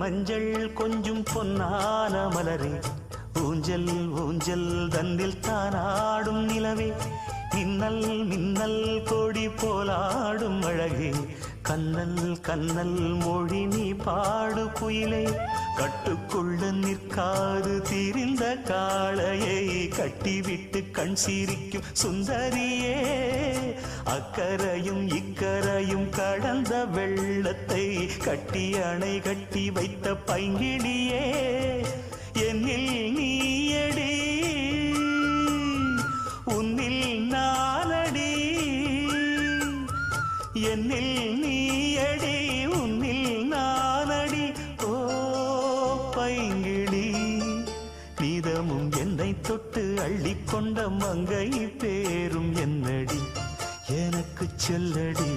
மஞ்சள் கொஞ்சம் பொன்னான மலரே, ஊஞ்சல் ஊஞ்சல் தந்தில் தானாடும் நிலவே, மின்னல் மின்னல் கொடி போலாடும் அழகே, கண்ணல் கண்ணல் மொழி நீ பாடு குயிலே, கட்டுக்குள்ள நிற்காது திரிந்த காளையை கட்டிவிட்டு கண் சிரிக்கும் சுந்தரியே, அக்கரையும் இக்கரையும் கடந்த வெள்ளத்தை கட்டி அணை கட்டி வைத்த பைங்கிளியே, என்னில் நீயடி உன்னில் நானடி, என்னில் நீயடி உன்னில் நானடி. ஓ பைங்கிளி, நீதமும் என்னை தொட்டு அள்ளிக்கொண்ட மங்கை பேரும் என்னடி, எனக்கு சொல்லடி.